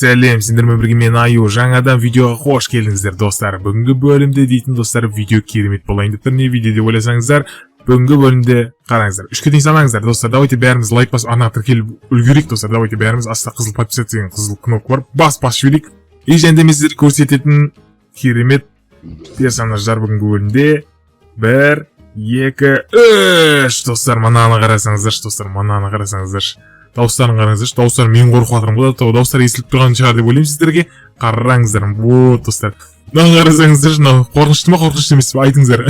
Сәлем, сендермен бірге мен Аю. Жаңадан видеоға қош келдіңіздер, достар. Бүгінгі бөлімде дейтін достар, видео керемет болайын деп тұр. Не видео деп ойласаңыздар, бүгінгі бөлімде қараңыздар. Үшке дейін санаңыздар, достар. Давайте бәріміз лайк бас, ана тіркеліп үлгерейік, достар. Давайте бәріміз аста қызыл подписаться деген қызыл кнопка бар. Бас жіберейік. И және мен сіздерге көрсететін керемет персонаждар бүгінгі бөлімде. 1, 2, 3. Достар, мананы қарасаңыздар, достар, мананы қарасаңыздар. Дауыстарын қараңыздар, дауыстар мен қорқып жатырмын ғой, дауыстар естіліп тұрған шығар деп ойлаймын сіздерге. Қараңыздар, вот достар. Мынаны қарасаңыздар, мынау қорқынышты ма, қорқынышты емес пе, айтыңыздар.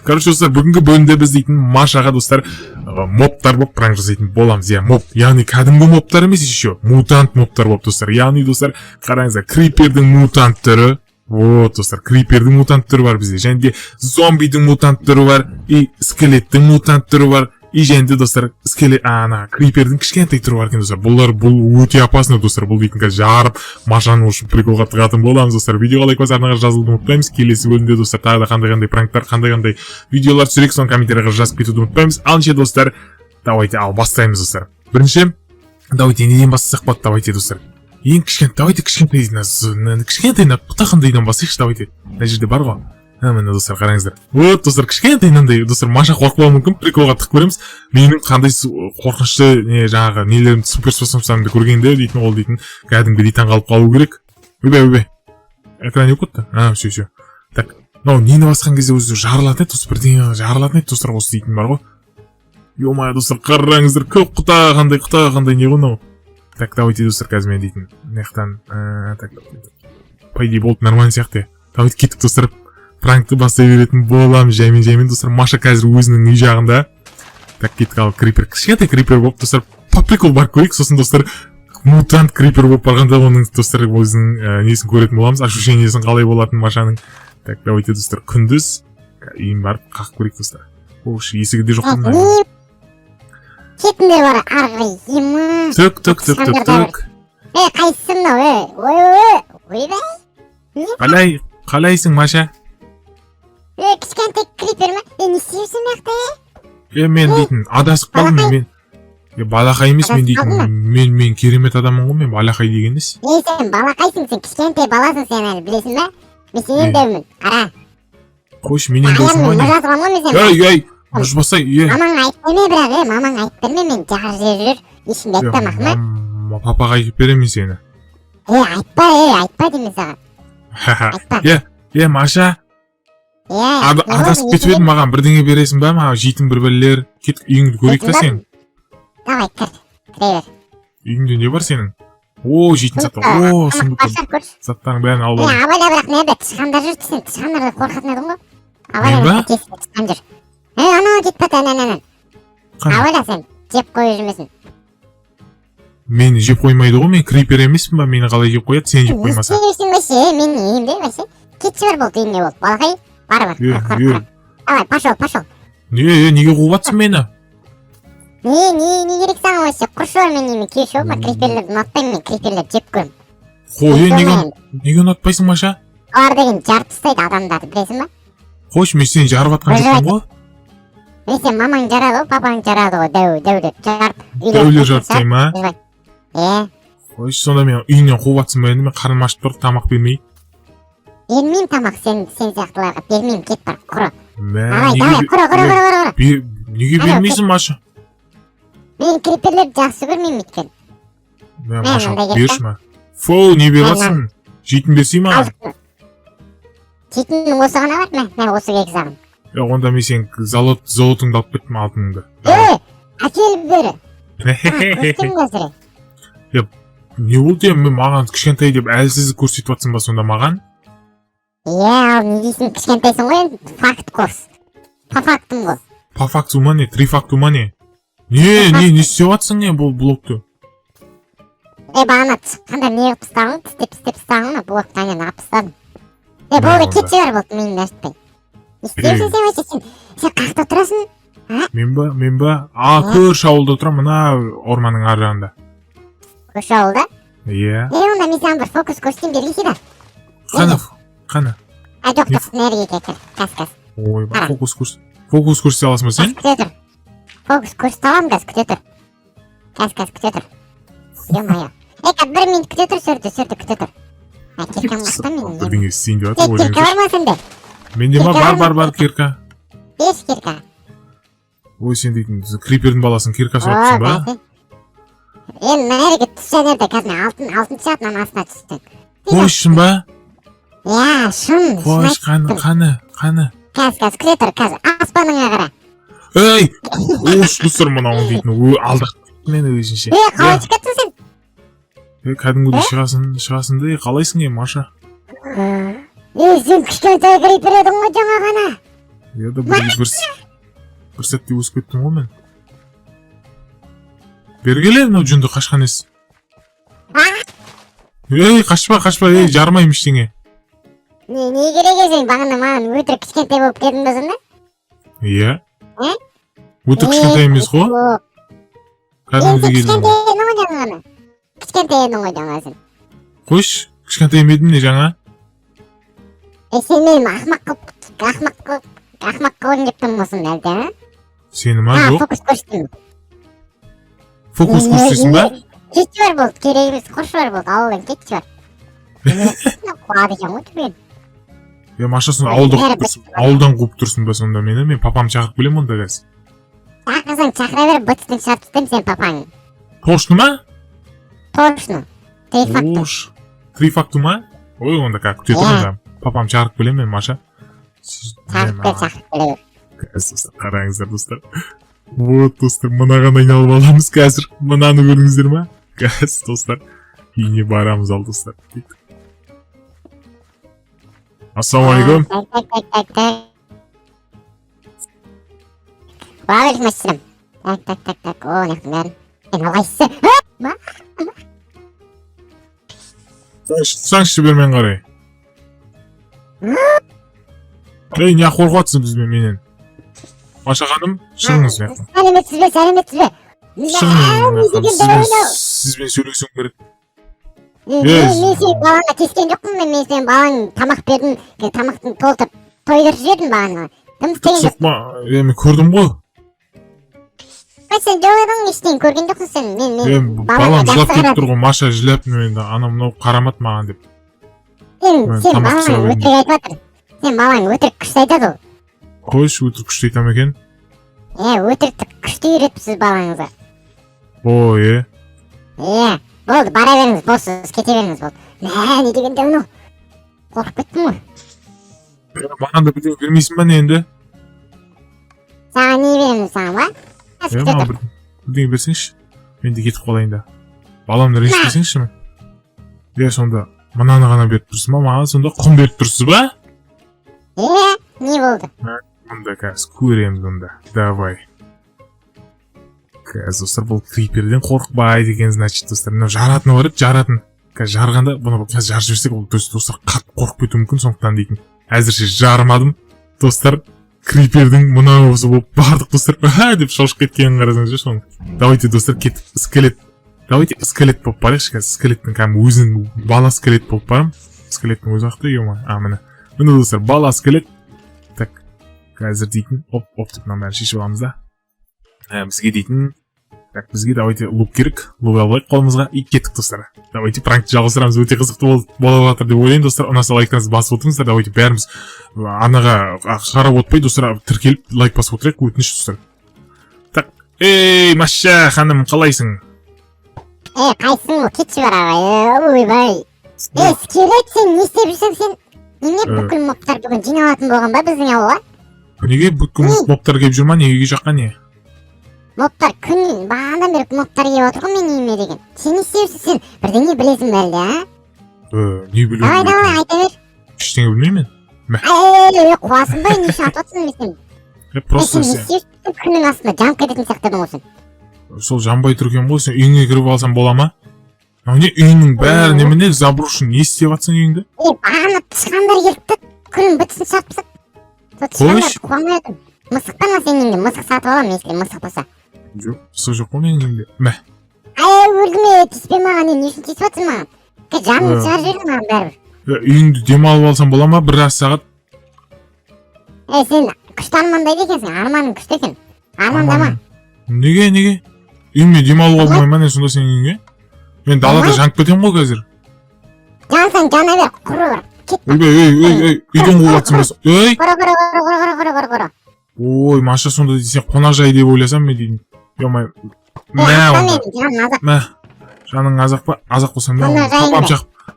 Короче, достар, бүгінгі бөлімде біз дейтін Машаға достар мобтар болып пранк жасайтын боламыз. Я моб, яғни кәдімгі мобтар емес, еще мутант мобтар болып достар. Яғни достар, қараңыздар, крипердің мутант түрі. Вот, достар, крипердің мутант түрі бар бізде. Және де зомбидің мутант түрі бар, и скелеттің мутант түрі бар. И және де достар, крипердің кішкентай түрі бар екен достар. Бұл өте опасно достар. Бұл дейтін қазір жарып, Машаны ұшып приколға тығатын боламыз достар. Видеоға лайк басып, арнаға жазылуды ұмытпаймыз. Келесі бөлімде достар, тағы да қандай пранктар, қандай видеолар түсірейік, соны комментарияға жазып кетуді ұмытпаймыз. Алынше достар, давайте бастаймыз достар. Бірінші, давайте неден бастасақ болады, давайте достар. Ең кішкентайынан бұтақындайдан басайықшы, давайте. Мына жерде бар ғой. Міне достар, қараңыздар. Вот достар, кішкентайнандай достар, Маша қорқып қалуы мүмкін, приколға тығып көреміз. Менің қандай қорқынышты жаңағы нелерімді суперспособностьтарымды көргенде дейтін ол дейтін кәдімгідей таңғалып қалу керек. Өбе. Экран не өтті? Все. Так, мынау нені басқан кезде өзі жарылатын еді, достар, бірдеңе жарылатын еді, достар, осы дейтін бар ғой. Ё-моё, достар, қараңыздар, көп құта қандай не ғой мынау. Так, давайте достар, қазір мен дейтін. Мынаяқтан, так, по идее болды, нормально сияқты. Давайте кеттік достар. Пранкты бастай беретін болам, жаймен достар. Маша қазір өзінің үй жағында. Так, кеттік ал крипер. Кішкентай крипер болып достар. По прикол барып көрейік, сосын достар мутант крипер болып барғанда оның достар өзінің несін көретін боламыз. Ощущениесін қалай болатын Машаның. Так, давайте достар, күндіз үйін барып қақып көрейік достар. Ош, есігі де жоқ қой. Кетіндер бар, арғы емі. Түк. Қайсың мынау, ойбай. Қалайсың, Маша? Кішкентай крипер ма? Не істейсің мияқта? Мен дейтін, адасып қалдым мен. Балақай емес мен дейтін, мен керемет адаммын ғой, мен балақай деген емес. Сен балақайсың, сен кішкентай баласың сен әлі, білесің ба? Мен сенен дөмін, қара. Қойш, менен дөсің ба не? Мұжазған ғой мен сен. Мұжбасай, Мамаң айтпайме бірақ, мамаң айтып берме, мен жағыр жүрір, ешінде айтпамақ ма? Папаға айтып беремін сені. Айтпа деме саған. Маша, адасып кетіп едім, маған бірдеңе бересің ба, маған жейтін бір бірлер, кет үйіңді көрейік та сен. Давай, кір бер. Үйіңде не бар сенің? Жейтін заттар, заттарың бәрін алып алдым. Абайда бірақ не бе, тышқандар жүр, сен тышқандарды қорқатын едің ғой. Абайда тесікте тышқан жүр. Анау кетпеді, әнәнәнән. Абайда сен жеп қойып жүрмесін. Мені жеп қоймайды ғой, мен крипер емеспін ба, мені қалай жеп қояды, сен жеп қоймаса. Не істейсің бәсе, мен үйімде бәсе. Кетші бар болды үйімде болды, балақай. Бар. Давай, пошел. Неге қуғатсың мені? Не керек саған өсе, құршы бар мен үйіме келші ол, криперлерді ұнатпаймын, мен криперлерді жеп көрім. Неге ұнатпайсың, Маша? Олар деген жарып тастайды адамдарды, білесің ба? Қойш, мен сені жарып атқан жоқпын ғой? Мен сен мамаң жарады ғой, папаң жарады ғой, дәулер жарып. Дәулер жарып ма? Қойш, сонда мен үйінен қуғатсың ба енді, мен қарным ашып тұрып тамақ бермей? Бермеймін тамақ, сен сияқтыларға бермеймін, кет бар, құры. Давай, құры. Неге бермейсің, Маша? Мен криперлерді жақсы көрмеймін еткен. Маша, берші ма? Фоу, не берасың? Жейтін берсей ма? Жейтінің осы ғана бар ма? Мен осы кек сағын. Онда мен сен золотыңды алып кеттім алтыныңды. Әкеліп бері. Не болды е, маған кішкентай деп әлсіздік көрсетіп жатсың ба сонда маған? Не дейсің, кішкентайсың ғой, факт қос. По фактым ғой. По факту ма не? Три факту ма не? Не істеп жатсың не бұл блокты? Бағана шыққанда не қып ұстағың, тістеп ұстағың, блокты әне нағып ұстадым. Болды, кетші бар болды, менің әшітпей. Істейсің сен өте, сен қақта тұрасың? Мен ба? Көрші ауылда тұрам, мына орманың ар жағында. Көрші ауылда? Онда мен саған бір фокус көрсетейін бергейсі да. Қана? Жоқ, нерге кекір, қас. Ой, фокус көрсете аласың ба сен? Күте тұр. Фокус көрсете алам, күте тұр. Қас, күте тұр. Ё-майо. Bir minut küte tur, sürtü küte tur. Kirkam kaçta menin? Birдеңе істейін деп жатыр Kirka var mı sende? менде ма бар кирка 5 kirka. ой сен дейтін крипердің баласын кирка сұрапсың ба Nereye düşen nerede kazma? Altın çatmanın астына түстің. қойшын ба Ya şun. қойш қаны Kaz küte tur kaz. Аспаныңа қара. ей ош достар мынауың дейтін алдық мені өзінше Қалай çıkarttın sen? кәдімгідей шығасың да қалайсың Маша Сен кішкентай крипер едің ғой жаңа ғана. бір сәтте өсіп кеттім ғой мен бері келе мынау жүнді қашқан ес ей қашпа ей жармайым ештеңе Не керек сен бағана маған өтірік кішкентай болып келдің бе сонда? иә өтірік кішкентай емес қой кәдімгідей келдім Кішкентай едің ғой жаңа сен. қойш кішкентай емедің не жаңа Сен менің ақмақ қылын кеттің мұсын әлде, а? сені ма жоқ Фокус көрсетейін. фокус көрсетесің ба Кетші бар болды, керек емес, қоршы бар болды, ауылдан кетші бар. Қуады екен ғой түбен. Маша сон ауылдан қуып тұрсың ба сонда мені мен папам шақырып келем онда қазір Шақырсаң шақыра бер, быттың шартыстым сен папаң. точно ма Точно. Три факту ма ой онда как күте тұрмын папам шақырып келем мен Маша Шақырып келе бер. достар қараңыздар достар вот достар мынаған айналып аламыз қазір мынаны көрдіңіздер ма қазір достар үйіне барамыз ал достар ассалаумағалейкум Уағалейкумассалам. Так. О, нехтің бәрін. Сен алайсың. тұрсаңызшы бермен қарай ей не қорқып жатсыз бізбен менен Маша ханым шығыңыз мына жақтан Сәлеметсіз бе? шығыңыз сізбен сөйлесуім керек Мен сен балаңа тескен жоқпын мен сен балаң тамақ бердім, тамақтың толтырып тойдырып жібердім балаңа. Кім істеген жоқ? соқма мен көрдім ғой Сен жоқ едің, ештеңе көрген жоқсың сен. балам жылап кетіп тұр ғой Маша жылап мен анау мынау қарамады маған деп Сен балаң өтірік айтып жатыр. Сен балаң өтірік күшті айтады ол. қойшы өтірік күшті айтам екен Өтірікті күшті үйретіпсіз балаңызға. ой Болды, бара беріңіз, боссыз, кете беріңіз болды. Не дегенде ұны? Қорқып кеттім ғой. маған да бірдеңе бермейсің ба не енді Саған не береміз саған ба? маған бірдеңе берсеңші мен де кетіп қалайын да баламды ренжітпесеңші сонда мынаны ғана беріп тұрсыз ба маған сонда құм беріп тұрсыз ба не болды? Онда қазір көреміз онда давай қазір достар бұл криперден қорықпайды екен значит достар мынау жаратыны бар еді жаратын қазір жарғанда бұны қазір жарып жіберсек ол достар қатты қорқып кетуі мүмкін сондықтан дейтін әзірше жармадым достар крипердің мынауысы болып бардық достар деп шошып кеткенін қарасаңызшы соны давайте достар кетіп скелет болып барайықшы қазір скелеттің кәдімгі өзінің бала скелет болып барам скелеттің өзі ақты міне достар бала скелет так қазір дейтін оп деп мынаның бәрін шешіп аламыз да бізге дейтін так бізге давайте лук керек лук алайық қолымызға и кеттік достар давайте пранкті жалғастырамыз өте қызықты болып жатыр деп ойлаймын достар ұнаса лайктарыңызды басып отырыңыздар давайте бәріміз арнаға қарап отпай достар тіркеліп лайк басып отырайық өтініш достар так ей Маша ханым қалайсың қайсың ол кетші бар ағай ойбай скелет сен не істеп жүрсің сен неге бүкіл мобтар бүгін жиналатын болған ба біздің ауылға неге бүкіл мобтар келіп жүр ма не үйге жаққа не мобтар күн бағанадан бері мобтар келіп отыр ғой менің үйіме деген сен не істеп жүрсің сен бірдеңе білесің бе әлде не білемін давай айта бер ештеңе білмеймін қуасың ба не үшін атып отырсың сен просто сен не істеп жүрсің күннің астында жанып кететін сияқтадың ғой сен сол жанбай тұр екен ғой сен үйіңе кіріп алсам бола ма не үйіңнің бәрі немене заброшен не істеп жатсың үйіңді бағана тышқандар келіпті күннің бітісін шарпысып сол тышқандар қуамай отыр мысық па сенің үйіңде мысық сатып аламын если мысық болса жоқ мысық жоқ қой менің үйімде мә өлдіме тиіспе маған не үшін тиісіп жатсың маған жанын шығарып жібердің маған бәрібір үйіңді демалып алсам бола ма біраз сағат сен күшті армандайды екенсің арманың күшті екен армандама неге үйіме демалуға болмай ма не сонда сенің үйіңе Мен далада жанып кетем ғой қазір. Жансаң жана бер, құры бар. Кет. Ой, үйден қуып жатсың ба? Ой. Құры. Ой, Маша сонда сен қонақжай деп ойласам мен деймін. Йомай. Мә. Жаның азақ па? Азақ болсам да.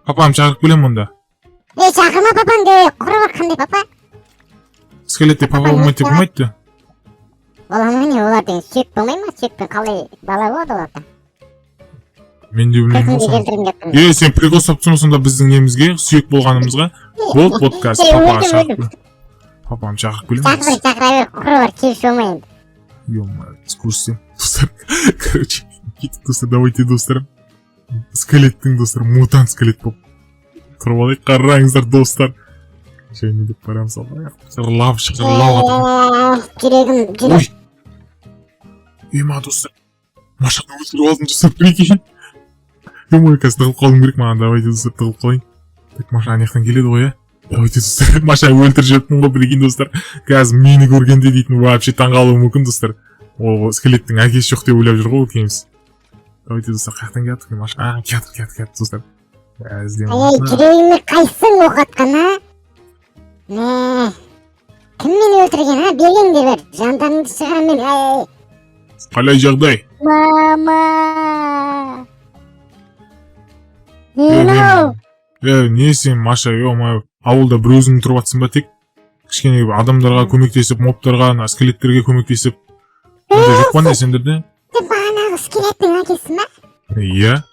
Папам шақырып келем онда. Шақырма папам де, құры бар қандай папа? Скелетте папа болмайды деп болмайды. Боламын не, олар деген сүйек болмай ма? Сүйекпен қалай бала болады оларда? Мен де білмеймін осыны. Сен прикол саптың сонда біздің немізге, сүйек болғанымызға. Бол подкаст папаға шақырып. Папам шақырып келем. Шақыра бер, құры бар, келші болмай енді. Ё-моё, экскурсия. Достар, короче, кетіп достар, давайте достар. Скелеттің достар, мутант скелет болып. Тұрып алайық, қараңыздар достар. Және деп барамыз алайық. Жырлап жатыр. Жүрегім. Ема достар. Машаны өлтіріп алдым достар, прикинь. Ё-моё, қазір тығылып қалуым керек маған, давайте достар, тығылып қалайын. Так, Маша анаяқтан келеді ғой, Давайте достар, Маша өлтіріп жеттім ғой, прикинь достар. Қазір мені көргенде дейтін, вообще таңғалуы мүмкін достар. Ол скелеттің әкесі жоқ деп ойлап жүр ғой өткеніміз. Давайте достар, қаяқтан келаттық, Маша? Келді достар. Жүрегіме қайсың оқатқан, Кім мені өлтірген, бергендер бер, жандарыңды шығарам мен, Қалай жағдай? Мама! Не сен, Маша, ауылда бір өзің тұрып атсың ба тек? Кішкене адамдарға көмектесіп, моптарға, скелеттерге көмектесіп. Онда жоқ па не сендерде? Сен бағанағы скелеттің әкесі ма? Иә.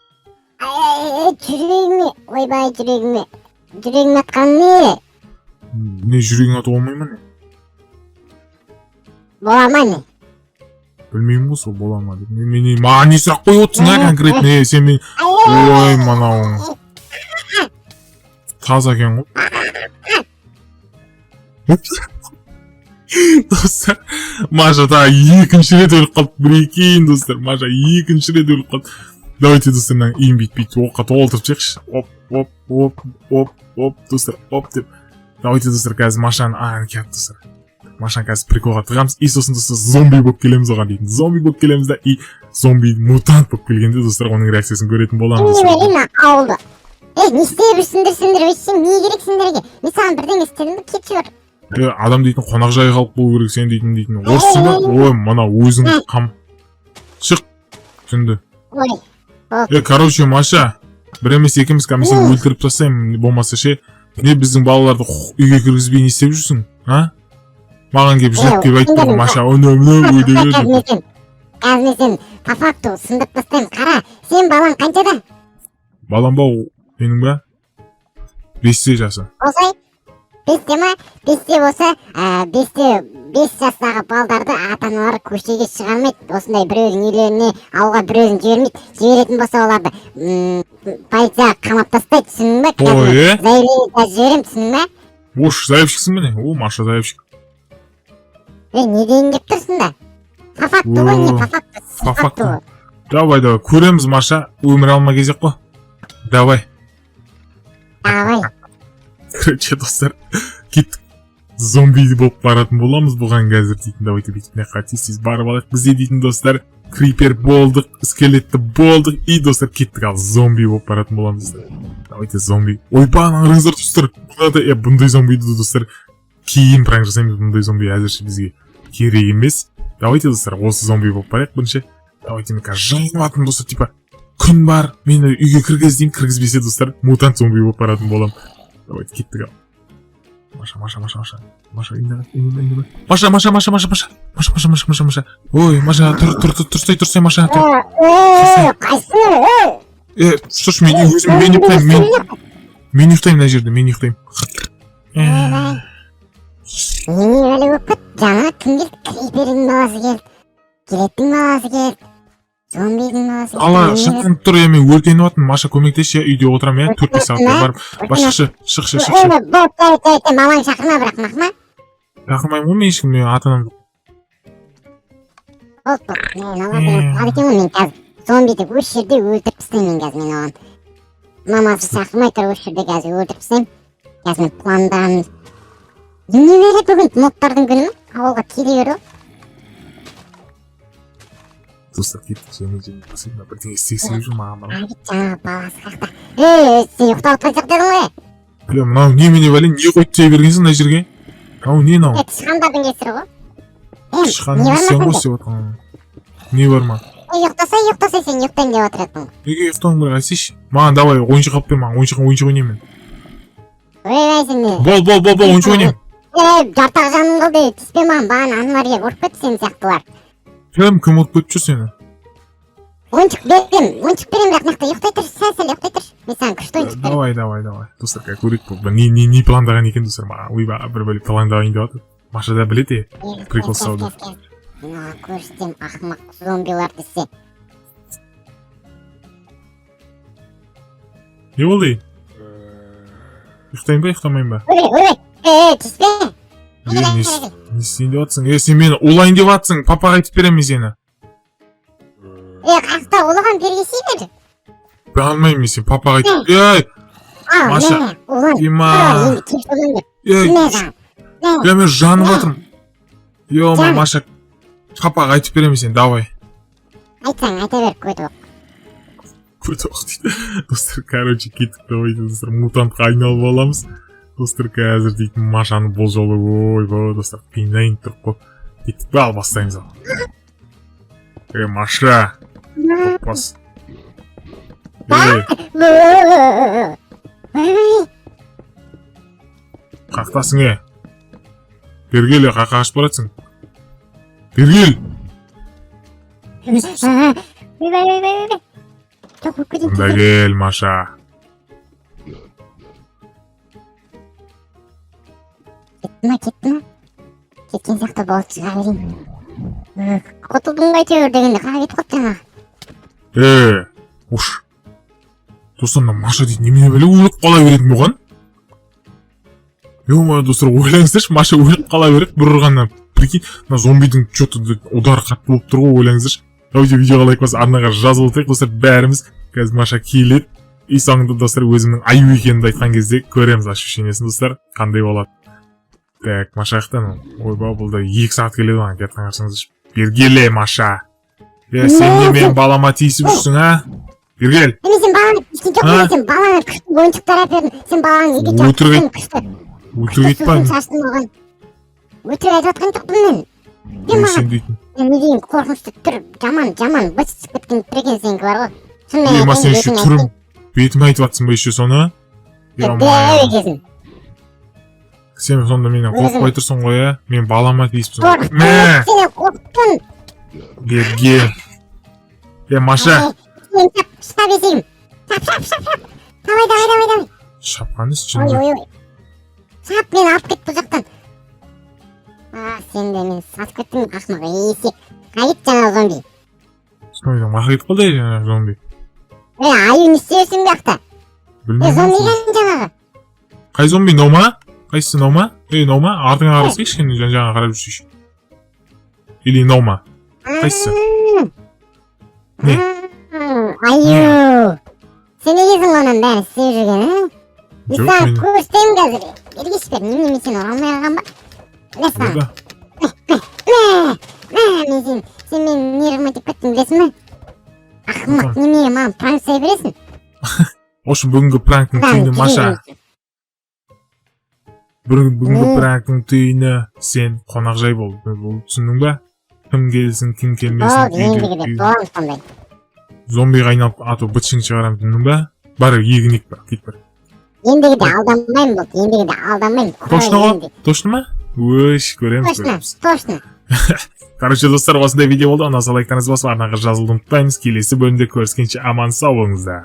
Жүрегіме атқан не? Не жүрегің ату olmay ма не? Бола ма не? Білмеймін ғой сол бола ма деп. Маған не сұрақ қойып отырсың конкретно? Сен мен... Ой, манауың. Таза екен ғой. Достар, Маша тағы екінші рет өліп қалды. Прикинь, достар, Маша екінші рет өліп қалды. Давайте, достар, иін бит оққа толтырып чекші. Оп, достар, оп деп. Давайте, достар, қазір Машаны кетті, достар. Машаны қазір приколға тығамыз. И сосын, достар, зомби болып келеміз оған дейтін. Зомби болып келеміз да, и зомби мутант болып келгенде, достар, оның реакциясын көретін боламыз. Не білейін, ауылды. Не істеп жүрсіңдер, өйсің, не керек сендерге? Мен саған бірден істедім, кетші бар. Адам дейтін қонақжай қалып болу керек, сен дейтін. Орысың ба? Ой, мана өзің қам. Шық. Түсінді. Короче, Маша, бір емес екеміз комиссияны өлтіріп тастаймын, болмаса ше. Не біздің балаларды үйге кіргізбей не істеп жүрсің? Маған келіп жүріп келіп айтты, Маша, Қазір сен по факту сындып тастаймын. Қара, сен балаң қаншада? Балам ба, менің ба? 5 жасы. Осай? 5 ма? 5 болса, 5 жастағы балдарды ата-аналары көшеге шығармайды. Осындай біреудің үйлеріне, ауылға біреудің жіберетін болса оларды полицияға қамап тастайды, түсінің ба? Заявление жіберем, түсінің ба? Ош, заявщиксің бе не? Маша заявщик. Не дейін деп тұрсың да? По факту ғой, не по факту? Давай, көреміз, Маша, өмір алма кезек қой. Давай. Короче, достар, кеттік. Зомби болып баратын боламыз бұған қазір дейтін. Давайте бетіне қатесіз барып алайық. Бізде дейтін достар, крипер болдық, скелетті болдық, и достар кеттік ал зомби болып баратын боламыз. Давайте зомби. Ойбай, аңырыңыздар достар. Бұндай зомбиді достар кейін пранк жасаймыз. Бұндай зомби әзірше бізге керек емес. Давайте достар, осы зомби болып барайық бірінші. Давайте мен қазір жайыныватым достар, типа күн бар, мені үйге кіргіздеймін, кіргізбесе достар, мутант зомби болып баратын болам. Давайте кеттік ал. Маша. Маша, инді. Маша. Ой, Маша, тұрстай, Маша. Қайсы? Тұршы, мен ұйықтаймын, мен ұйықтаймын мына жерде, мен ұйықтаймын. Не әлі өпіт, жаңа кім келді? Крипердің баласы келді. Келеттің баласы келді. Зомбидің баласы келді. Ала, шыққын тұр, мен өртеніп атын, Маша көмектес, үйде отырам, 4-5 сағатта барып. Шық. Болып, мамаң шақырма бірақ, мақма? Шақырмайым ғой, мен ешкім, мен атанам. Болды, мен қазір зомбиді өз жерде өлтіріп істеймін қазір мен оған. Мамасы шақырмай тұр, өз жерде қазір өлтіріп істеймін. Қазір мен пландарымыз. Не береді бүгін моптардың күні ма? Ауылға келе беру. Dostlar kettik жеңе бірдеңе істегісі келіп жүр маған бала. Abi жаңағы баласы қақта. Сен ұйықтап отқан дедің ғой. Бля, мынау немене бәле, не қойып тие бергенсің мына жерге? Мынау не мынау? Тышқандардың кесірі ғой. Тышқанның сен ғой істеп отқан. Не бар ма? Ұйықтаса сен ұйықтайын деп отыратын. Неге ұйықтауың керек айтсайшы? Маған давай ойыншық алып бер, маған ойыншық ойнаймын. Ойбай сен не? Бол ойыншық ойнаймын. Жартақ жаным қылды, тиіспе маған, бағана аналар келіп ұрып кетті сен сияқтылар. Кім ұрып кетіп жүр сені? Ойыншық берем, бірақ мықты ұйықтай тұршы, сәл ұйықтай тұршы. Мен саған күшті ойыншық берем. Давай. Достар, как көрейік бұл. Не пландаған екен достар, маған ойбай бір бөлек пландағайын деп жатыр. Маша да біледі, прикол сауды. Мына көрсетем ақымақ зомбиларды сен. Не болды? Ұйықтайын ба, ұйықтамайын ба? Ойбай, тиіспе. Не істейін деп жатсың? Сен мені улайын деп жатсың, папаға айтып беремін сені. Қақта олаған бергесей бер. Ben almayayım seni, papa git. Ey! Maşa. Ima. Ya ben жанып жатырмын. Yo, Маша. Папаға айтып беремін сені, давай. Айтсаң, айта бер, көйтіп. Көйтіп дейді. Достар, короче, кеттік давай, достар, мутантқа айналып аламыз. Достар, қазір дейді, Машаны бұл жолы, ойбай, достар, қиындайын тұрып қой. Кеттік бе, ал бастаймыз ал. Маша. Бас. Қақтасың, Бергел, қақа ашып баратсың. Бергел! Онда кел, Маша. Кетті ма? Кеткен сияқты болып шыға берейін. Құтылдың қайтеуір дегенде қаға кетіп қалып жаңа. Уш. Достар, Маша дейді, немене бәле өліп қала беретін бұған? Ё-моё, достар, ойлаңыздаршы, Маша өліп қала береді бір ұрғаннан. Прикинь, зомбидің что-то удары қатты болып тұр ғой, ойлаңыздаршы. Давайте видеоға лайк басып, арнаға жазылып отырайық, достар, бәріміз. Қазір Маша келеді. И соңында, достар, өзімнің аю екенімді айтқан кезде көреміз ощущениесін, достар, қандай болады. Так, Маша қақтан, ойбай, бұл да 2 сағат келеді оған, кеткен қарсаңыздаршы. Бергеле, Маша. Сен не мен балама тиісіп жүрсің, а? Бергел. Сен баланы тиіскен жоқ, сен баланы күшті ойыншықтар әпердің. Сен баланы еге жатырсың күшті. Өтірік айтпайын. Өтірік айтып атқан жоқпын мен. Сен дейтін. Не дейін, қорқынышты түр, жаман, бытсыз кеткен түр екен сенікі бар ғой. Ема сен еще түрім, бетім айтып атсың ба еще соны? Сен сонда менен қорқпай тұрсың ғой, ә? Мен балама тиіспісің. Сен қорқтың. Берге. Маша. Шап есегім. Шап. Давай. Шапқаны сүрінді. Шап, мен алып кет бұл жақтан. Сен де мен сатып кеттім, ақымақ есек. Қайт жаңа зомби. Сонда мақа кетіп қалды жаңа зомби. Аю не істейсің бе ақта? Зомби екен жаңағы. Қай зомби, Нома? Қайсысы Нома? Нома, артыңа қарасайшы, жаңа қарап жүрсейші. Или Нома? Қайсысы? Не? Аю. Сен негезің оның бәрін істеп жүрген, Мен саған көрсетейін қазір. Бергеш бер, немене сен оралмай қалған ба? Білесің ба? Сен мен нервыма теп кеттің, білесің ба? Ақымақ, немене маған пранк сай бересің? Ошын бүгінгі пранктың түйіні, Маша. Бүгінгі пранктың түйіні сен қонақжай бол. Түсіндің ба? Кім келсін, кім келмесін. Ендігі де боламыз сондай. Зомбиға айналып ату бытшың шығарам, түсіндің ба? Бары егінек бар, кет бар. Ендігі де алданмайым болды, Точно ма? Өш, көреміз. Точно. Короче, достар, осындай видео болды. Онан соң лайктарыңызды басып, арнаға жазылуды ұмытпаңыз. Келесі бөлімде көріскенше аман сау болыңыздар.